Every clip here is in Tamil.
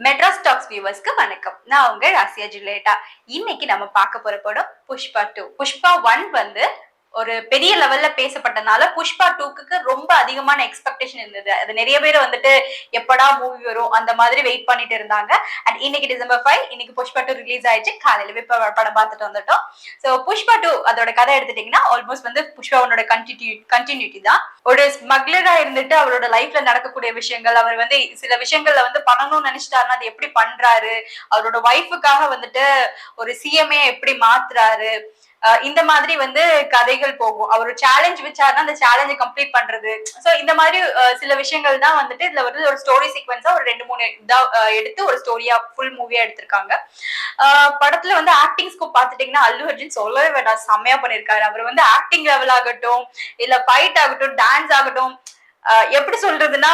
மெட்ராஸ் டாக்ஸ் வியூவர்ஸ்க்கு வணக்கம். நான் உங்க ஆசியா ஜுலேட்டா. இன்னைக்கு நம்ம பார்க்க போற படம் புஷ்பா 2. புஷ்பா 1 வந்து ஒரு பெரிய லெவல்ல பேசப்பட்டனால புஷ்பா 2க்கு ரொம்ப அதிகமான எக்ஸ்பெக்டேஷன் இருந்தது. அது நெறைய பேர் வந்துட்டு எப்படா மூவி வரும் அந்த மாதிரி வெயிட் பண்ணிட்டு இருந்தாங்க. அண்ட் இன்னைக்கு டிசம்பர் 5 இன்னைக்கு புஷ்பா 2 ரிலீஸ் ஆயிடுச்சு. காலையில போய் படம் பார்த்துட்டு வந்துட்டோம். சோ புஷ்பா 2 அதோட கதை எடுத்துட்டீங்கன்னா ஆல்மோஸ்ட் வந்து புஷ்பா 1ஓட கண்டினியூட்டி தான். ஒரு ஸ்மக்லரா இருந்துட்டு அவரோட லைஃப்ல நடக்கக்கூடிய விஷயங்கள், அவர் வந்து சில விஷயங்கள்ல வந்து பண்ணணும்னு நினைச்சிட்டாருன்னா அது எப்படி பண்றாரு, அவரோட ஒய்ஃபுக்காக வந்துட்டு ஒரு சிஎம்ஏ எப்படி மாத்துறாரு, இந்த மாதிரி வந்து கதைகள் போகும். அவர் சேலஞ்ச் வச்சாருன்னா அந்த சேலஞ்சை கம்ப்ளீட் பண்றது. சோ இந்த மாதிரி சில விஷயங்கள் தான் வந்துட்டு இதுல வந்து ஒரு ஸ்டோரி சீக்வன்ஸா ஒரு 2-3 இதா எடுத்து ஒரு ஸ்டோரியா ஃபுல் மூவியா எடுத்திருக்காங்க. படத்துல வந்து ஆக்டிங் ஸ்கோப் பாத்துட்டீங்கன்னா அல்லு அர்ஜுன் சொல்லவே வேண்டாம், செம்மையா பண்ணிருக்காரு. அவர் வந்து ஆக்டிங் லெவல் ஆகட்டும், இல்ல ஃபைட் ஆகட்டும், டான்ஸ் ஆகட்டும், எப்படி சொல்றதுன்னா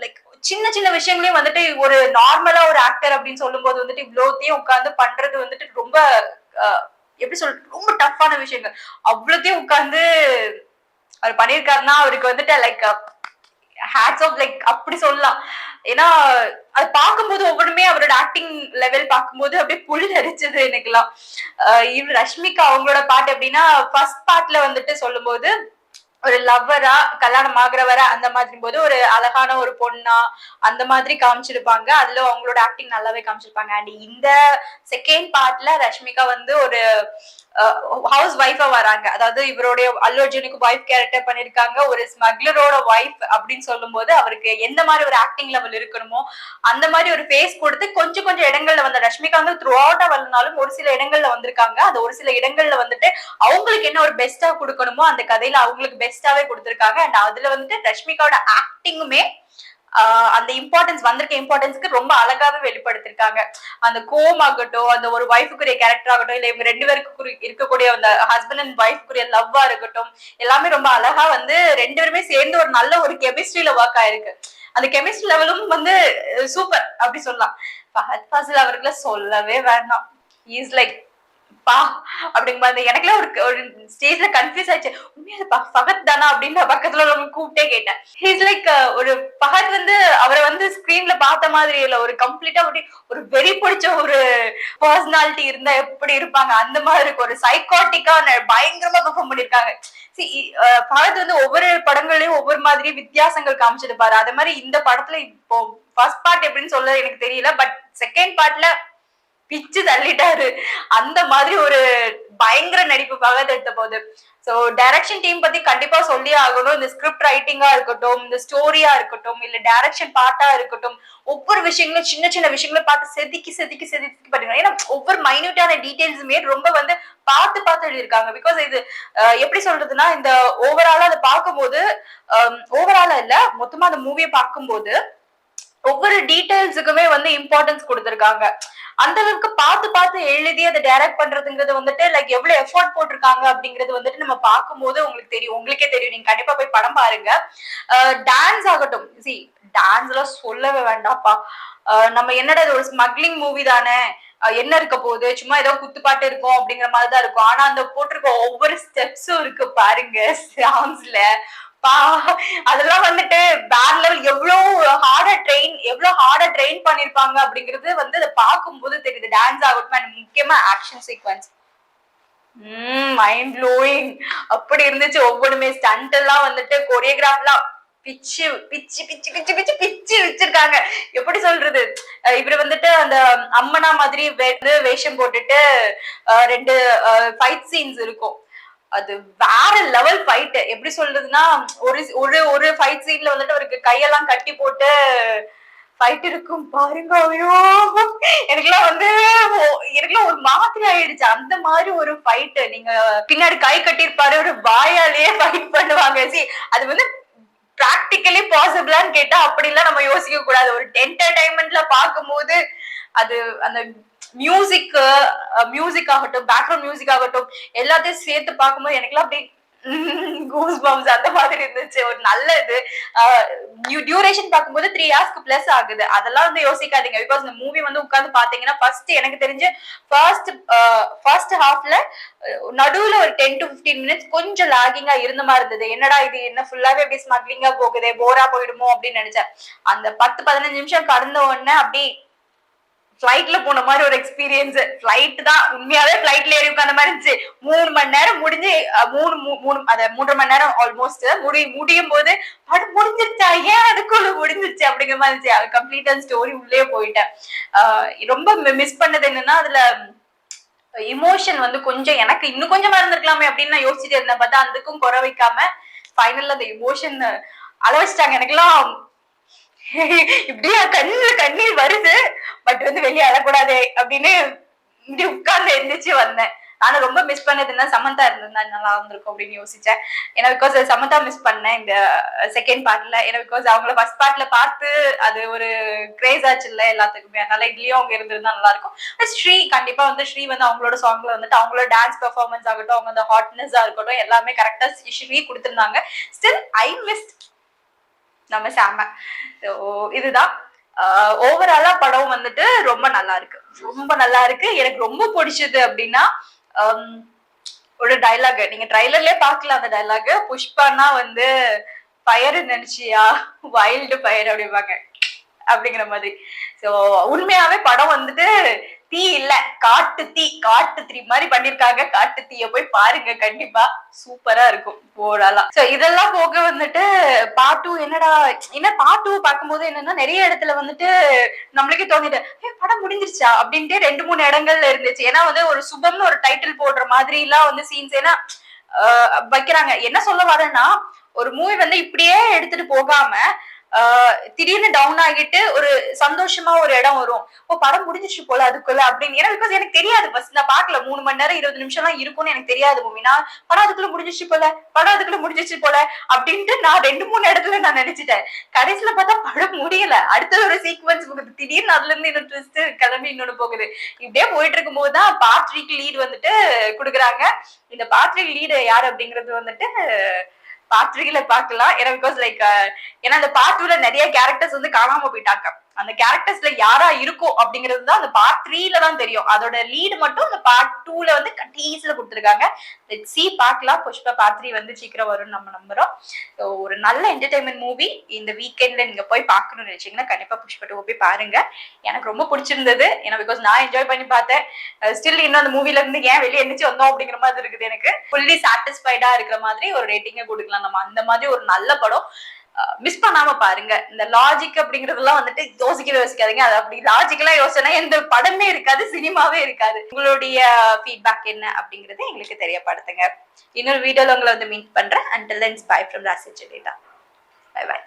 லைக் சின்ன சின்ன விஷயங்களையும் வந்துட்டு ஒரு நார்மலா ஒரு ஆக்டர் அப்படின்னு சொல்லும் போது வந்துட்டு இவ்வளோத்தையும் உட்கார்ந்து பண்றது வந்துட்டு ரொம்ப எப்படி சொல்றது, ரொம்ப டஃப்பான விஷயங்கள். அவ்வளோத்தையும் உட்கார்ந்து அவர் பண்ணியிருக்காருன்னா அவருக்கு வந்துட்டு லைக் ஹேட்ஸ் ஆஃப் லைக் அப்படி சொல்லலாம். ஏன்னா அது பார்க்கும்போது ஒவ்வொருமே அவரோட ஆக்டிங் லெவல் பார்க்கும்போது அப்படியே புல் அரிச்சது எனக்குலாம். ரஷ்மிகா அவங்களோட பாட்டு எப்படின்னா ஃபர்ஸ்ட் பார்ட்ல வந்துட்டு சொல்லும்போது ஒரு லவ்வரா கல்யாணம் ஆகுறவர அந்த மாதிரி போது ஒரு அழகான ஒரு பொண்ணா அந்த மாதிரி காமிச்சிருப்பாங்க. அதுல அவங்களோட ஆக்டிங் நல்லாவே காமிச்சிருப்பாங்க. அண்ட் இந்த செகண்ட் பார்ட்ல ரஷ்மிகா வந்து ஒரு ஹவுஸ் ஒய்ஃபா வராங்க. அதாவது இவருடைய அல்லு அர்ஜுனுக்கு ஒய்ஃப் கேரக்டர் பண்ணிருக்காங்க. ஒரு ஸ்மக்லரோட ஒய்ஃப் அப்படின்னு சொல்லும் போது அவருக்கு எந்த மாதிரி ஒரு ஆக்டிங் லெவல் இருக்கணுமோ அந்த மாதிரி ஒரு ஃபேஸ் கொடுத்து கொஞ்சம் கொஞ்சம் இடங்கள்ல வந்து ரஷ்மிகா வந்து த்ரூ அவுட்டா வரனாலும் ஒரு சில இடங்கள்ல வந்திருக்காங்க. அந்த ஒரு சில இடங்கள்ல வந்துட்டு அவங்களுக்கு என்ன ஒரு பெஸ்டா கொடுக்கணுமோ அந்த கதையில அவங்களுக்கு பெஸ்டாவே கொடுத்திருக்காங்க. அண்ட் அதுல வந்துட்டு ரஷ்மிகாவோட ஆக்டிங்குமே அந்த இம்பார்ட்டன்ஸ் வந்திருக்க இம்பார்ட்டன்ஸ்க்கு ரொம்ப அழகாவே வெளிப்படுத்திருக்காங்க. அந்த கோம் ஆகட்டும், அந்த ஒரு ஒய்ஃபுக்குரிய கேரக்டர் ஆகட்டும், இல்ல இவங்க 2 பேருக்கு இருக்கக்கூடிய அந்த ஹஸ்பண்ட் அண்ட் ஒய்ஃபுக்குரிய லவ்வா இருக்கட்டும், எல்லாமே ரொம்ப அழகா வந்து 2 பேருமே சேர்ந்து ஒரு நல்ல ஒரு கெமிஸ்ட்ரியில ஒர்க் ஆயிருக்கு. அந்த கெமிஸ்ட்ரி லெவலும் வந்து சூப்பர் அப்படி சொல்லலாம். ஃபஹத் ஃபாசில் அவர்களை சொல்லவே வேண்டாம். இஸ் லைக் பா அப்படிங்கும்போது எனக்குலாம் ஒரு ஸ்டேஜ்ல கன்ஃபியூஸ் ஆயிடுச்சு. உண்மையா ஃபஹத் தானா அப்படின்னு பக்கத்துல உள்ளவங்க கூப்பிட்டே கேட்டேன். ஹீஸ் லைக் ஒரு ஃபஹத் வந்து அவரை வந்து ஸ்கிரீன்ல பார்த்த மாதிரி இல்ல, ஒரு கம்ப்ளீட்டா ஒரு வெறி பிடிச்ச ஒரு பர்சனாலிட்டி இருந்தா எப்படி இருப்பாங்க அந்த மாதிரி இருக்கு. ஒரு சைக்காட்டிக்கா பயங்கரமா பெர்ஃபார்ம் பண்ணிருக்காங்க. ஃபஹத் வந்து ஒவ்வொரு படங்களையும் ஒவ்வொரு மாதிரி வித்தியாசங்கள் காமிச்சிருப்பாரு. அதே மாதிரி இந்த படத்துல இப்போ ஃபர்ஸ்ட் பார்ட் எப்படின்னு சொல்ல எனக்கு தெரியல, பட் செகண்ட் பார்ட்ல பிச்சு தள்ளிட்டாரு. அந்த மாதிரி ஒரு பயங்கர நடிப்பு பகத் எடுத்த போது. சோ டைரக்ஷன் டீம் பத்தி கண்டிப்பா சொல்லியே ஆகணும். இந்த ஸ்கிரிப்ட் ரைட்டிங்கா இருக்கட்டும், இந்த ஸ்டோரியா இருக்கட்டும், இல்ல டைரக்ஷன் பார்ட்டா இருக்கட்டும், ஒவ்வொரு விஷயங்களும் சின்ன சின்ன விஷயங்களை பார்த்து செதுக்கி பண்ணிருக்காங்க. ஏன்னா ஒவ்வொரு மைன்யூட்டான டீடைல்ஸுமே ரொம்ப வந்து பார்த்து பார்த்து எழுதியிருக்காங்க. பிகாஸ் இது எப்படி சொல்றதுன்னா இந்த ஓவராலா அதை பார்க்கும்போது ஓவராலா இல்ல மொத்தமா அந்த மூவியை பார்க்கும்போது ஒவ்வொரு டீடைல்ஸுக்குமே வந்து இம்பார்ட்டன்ஸ் கொடுத்திருக்காங்க. அந்த அளவுக்கு பார்த்து பார்த்து எழுதி அதை டைரக்ட் பண்றதுங்கிறது வந்துட்டு லைக் எவ்வளவு எஃபோர்ட் போட்டிருக்காங்க அப்படிங்கிறது வந்துட்டு நம்ம பார்க்கும்போது உங்களுக்கு தெரியும், உங்களுக்கே தெரியும். நீங்க கண்டிப்பா போய் படம் பாருங்க. டான்ஸ் ஆகட்டும், டான்ஸ் எல்லாம் சொல்லவே வேண்டாப்பா. நம்ம என்னடா இது ஒரு ஸ்மக்லிங் மூவி தானே, என்ன இருக்க போகுது, சும்மா ஏதோ குத்துப்பாட்டு இருக்கும் அப்படிங்கிற மாதிரிதான் இருக்கும். ஆனா அந்த போட்டிருக்க ஒவ்வொரு ஸ்டெப்ஸும் இருக்கு பாருங்க சாங்ஸ்ல. அதெல்லாம் வந்துட்டு வேற லெவல். எவ்வளவு ஹார்டா ட்ரெயின் பண்ணிருப்பாங்க அப்படிங்கிறது வந்து அதை பார்க்கும்போது தெரியுது. டான்ஸ் ஆகட்டும் அண்ட் முக்கியமா ஆக்ஷன் சீக்வன்ஸ் மைண்ட் ப்ளோயிங் அப்படி இருந்துச்சு. ஒவ்வொருமே ஸ்டண்ட் எல்லாம் வந்துட்டு கொரியோகிராஃப்லாம் பிச்சு பிச்சு பிச்சு பிச்சு பிச்சு பிச்சு வச்சிருக்காங்க. எப்படி சொல்றது, இவரு வந்துட்டு அந்த அம்மனா மாதிரி வேஷம் போட்டுட்டு 2 ஃபைட் சீன்ஸ் இருக்கும். அது வேற லெவல் ஃபைட். எப்படி சொல்றதுன்னா ஒரு ஒரு ஒரு ஃபைட் சீன்ல வந்துட்டு அவருக்கு கையெல்லாம் கட்டி போட்டு ஃபைட் இருக்கும் பாருங்க. ஐயோ எனக்குலாம் வந்து எனக்குலாம் ஒரு மாதிரி ஆயிடுச்சு. அந்த மாதிரி ஒரு ஃபைட். நீங்க பின்னாடி கை கட்டியிருப்பாரு, ஒரு வாயாலேயே ஃபைட் பண்ணுவாங்க. அது வந்து பிராக்டிக்கலி பாசிபிளான்னு கேட்டா அப்படிலாம் நம்ம யோசிக்க கூடாது. ஒரு என்டர்டைன்மெண்ட்ல பார்க்கும்போது அது அந்த மியூசிக் ஆகட்டும், பேக்ரவுண்ட் மியூசிக் ஆகட்டும், எல்லாத்தையும் சேர்த்து பார்க்கும்போது எனக்குலாம் அப்படி கூஸ் பம்ஸ் அந்த மாதிரி இருந்துச்சு. ஒரு நல்ல இது. டியூரேஷன் பார்க்கும்போது 3 ஹவர்ஸ்க்கு பிளஸ் ஆகுது. அதெல்லாம் வந்து யோசிக்காதீங்க. பிகாஸ் இந்த மூவி வந்து உட்கார்ந்து பாத்தீங்கன்னா ஃபர்ஸ்ட் எனக்கு தெரிஞ்சு ஃபர்ஸ்ட் ஹாஃப்ல நடுவுல ஒரு 10 to 15 மினிட்ஸ் கொஞ்சம் லாகிங்கா இருந்த மாதிரி இருந்தது. என்னடா இது என்ன ஃபுல்லாவே அப்படி ஸ்மக்லிங்கா போகுதே, போரா போயிடுமோ அப்படின்னு நினைச்சேன். அந்த 10-15 நிமிஷம் கடந்த உடனே அப்படி ஃபிளைட்ல போன மாதிரி ஒரு எக்ஸ்பீரியன்ஸ். ஃபிளைட் தான், உண்மையாவே ஃபிளைட்ல ஏறி உட்கார்ந்த மாதிரி இருந்துச்சு. 3 மணி நேரம் முடிஞ்சு 3.5 மணி நேரம் ஆல்மோஸ்ட் முடியும் போது படம் முடிஞ்சிருச்சா, ஏன் அதுக்குள்ள முடிஞ்சிருச்சு அப்படிங்கிற மாதிரி இருந்துச்சு. அது கம்ப்ளீட்டா ஸ்டோரி உள்ளே போயிட்டேன். ரொம்ப மிஸ் பண்ணது என்னன்னா, அதுல இமோஷன் வந்து கொஞ்சம் எனக்கு இன்னும் கொஞ்சமா இருந்திருக்கலாமே அப்படின்னு நான் யோசிச்சுட்டு இருந்தேன். பார்த்தா அதுக்கும் குறை வைக்காம ஃபைனல்ல அந்த இமோஷன் அளவச்சிட்டாங்க. எனக்கெல்லாம் இப்படியா கண்ணீர் வருது, பட் வந்து வெளியே அழக்கூடாது அப்படின்னு இப்படி உட்கார்ந்து எந்திரிச்சு வந்தேன். ஆனா ரொம்ப மிஸ் பண்ணதுன்னா சமந்தா இருந்திருந்தா நல்லா இருந்திருக்கும் அப்படின்னு யோசிச்சேன். ஏன்னா பிகாஸ் சமந்தா மிஸ் பண்ணேன் இந்த செகண்ட் பார்ட்ல. ஏன்னா பிகாஸ் அவங்கள ஃபர்ஸ்ட் பார்ட்ல பார்த்து அது ஒரு கிரேஸ் ஆச்சு இல்ல எல்லாத்துக்குமே. அதனால இதுலயும் அவங்க இருந்திருந்தா நல்லா இருக்கும். ஸ்ரீ கண்டிப்பா வந்து ஸ்ரீ வந்து அவங்களோட சாங்ல வந்துட்டு அவங்களோட டான்ஸ் பெர்ஃபார்மன்ஸ் ஆகட்டும், அவங்க அந்த ஹாட்னஸா இருக்கட்டும், எல்லாமே கரெக்டா ஸ்ரீ கொடுத்திருந்தாங்க. ஸ்டில் ஐ மிஸ் நம்ம சாம. இதுதான் ஓவராலா படம் வந்துட்டு ரொம்ப நல்லா இருக்கு, ரொம்ப நல்லா இருக்கு. எனக்கு ரொம்ப பிடிச்சது அப்படின்னா ஒரு டைலாக், நீங்க ட்ரைலர்லயே பாக்கலாம். அந்த டைலாக் புஷ்பானா வந்து ஃபயர் நினைச்சியா, வைல்டு ஃபயர் அப்படிம்பாங்க அப்படிங்கிற மாதிரி. சோ உண்மையாவே படம் வந்துட்டு தீ இல்ல, காட்டு தீ மாதிரி பண்ணிருக்காங்க. காட்டு தீய போய் பாருங்க, கண்டிப்பா சூப்பரா இருக்கும் ஓவராலா. சோ இதெல்லாம் போக வந்துட்டு பார்ட் 2 என்னடா, என்ன பார்ட் 2 பார்க்கும்போது என்னன்னா நிறைய இடத்துல வந்துட்டு நம்மளுக்கே தோணிட்டு படம் முடிஞ்சிருச்சா அப்படின்ட்டு 2-3 இடங்கள்ல இருந்துச்சு. ஏன்னா வந்து ஒரு சுபம்னு ஒரு டைட்டில் போடுற மாதிரி எல்லாம் வந்து சீன்ஸ் ஏன்னா வைக்கிறாங்க. என்ன சொல்ல வரேன்னா, ஒரு மூவி வந்து இப்படியே எடுத்துட்டு போகாம திடீர்னு டவுன் ஆகிட்டு ஒரு சந்தோஷமா ஒரு இடம் வரும். படம் முடிஞ்சிச்சு போல அதுக்குள்ள அப்படின்னு. ஏன்னா பிகாஸ் எனக்கு தெரியாது, ஃபர்ஸ்ட் நான் பாக்கல. 3 மணி நேரம் 20 நிமிஷம் எல்லாம் இருக்கும்னு எனக்கு தெரியாது மூவி. நான் படம் அதுக்குள்ள முடிஞ்சிச்சு போல அப்படின்ட்டு நான் 2-3 இடத்துல நான் நினைச்சிட்டேன். கடைசியில பார்த்தா படம் முடியல. அடுத்த ஒரு சீக்வன்ஸ் போகுது, திடீர்னு அதுல இருந்து இன்னொரு ட்விஸ்ட் கிளம்பி இன்னொன்னு போகுது. இப்படியே போயிட்டு இருக்கும் போதுதான் பார்ட் 3க்கு லீட் வந்துட்டு குடுக்குறாங்க. இந்த பார்ட் 3 லீடு யாரு அப்படிங்கிறது வந்துட்டு பார்ட் 3ல பாக்கலாம். ஏன்னா பிகாஸ் லைக் ஏன்னா அந்த பார்ட் 2ல நிறைய கேரக்டர்ஸ் வந்து காணாம போயிட்டாங்க. அந்த கேரக்டர்ஸ்ல யாரா இருக்கும் அப்படிங்கிறது தான் அந்த பார்ட் 3ல தான் தெரியும். அதோட லீடு மட்டும் அந்த பார்ட் 2ல வந்து கடைசியில கொடுத்துருக்காங்க. லெட்ஸ் சீ, பார்க்கலாம். புஷ்பா பார்ட் 3 வந்து சீக்கிரம் வரும்னு நம்ம நம்புறோம். ஒரு நல்ல என்டர்டைன்மெண்ட் மூவி. இந்த வீக்கெண்ட்ல நீங்க போய் பார்க்கணும்னு நினைச்சீங்கன்னா கண்டிப்பா புஷ்பா 2 போய் பாருங்க. எனக்கு ரொம்ப பிடிச்சிருந்தது. ஏன்னா பிகாஸ் நான் என்ஜாய் பண்ணி பார்த்தேன். ஸ்டில் இன்னும் அந்த மூவில இருந்து ஏன் வெளியே எந்திரிச்சு வந்தோம் அப்படிங்கிற மாதிரி இருக்குது. எனக்கு ஃபுல்லி சாட்டிஸ்ஃபைடா இருக்கிற மாதிரி ஒரு ரேட்டிங்க கொடுக்கலாம் நம்ம. அந்த மாதிரி ஒரு நல்ல படம். மிஸ் பண்ணாம பாருங்க. இந்த லாஜிக் அப்படிங்கறதெல்லாம் வந்துட்டு யோசிக்காதீங்க. அது அப்படி லாஜிக்கலா யோசனை எந்த படமே இருக்காது, சினிமாவே இருக்காது. உங்களுடைய ஃபீட்பேக் என்ன அப்படிங்கறத எங்களுக்கு தெரியப்படுத்துங்க. இன்னொரு வீடியோல உங்களை வந்து மீட் பண்றேன். Until then, bye from Rasiya Juleta. Bye bye.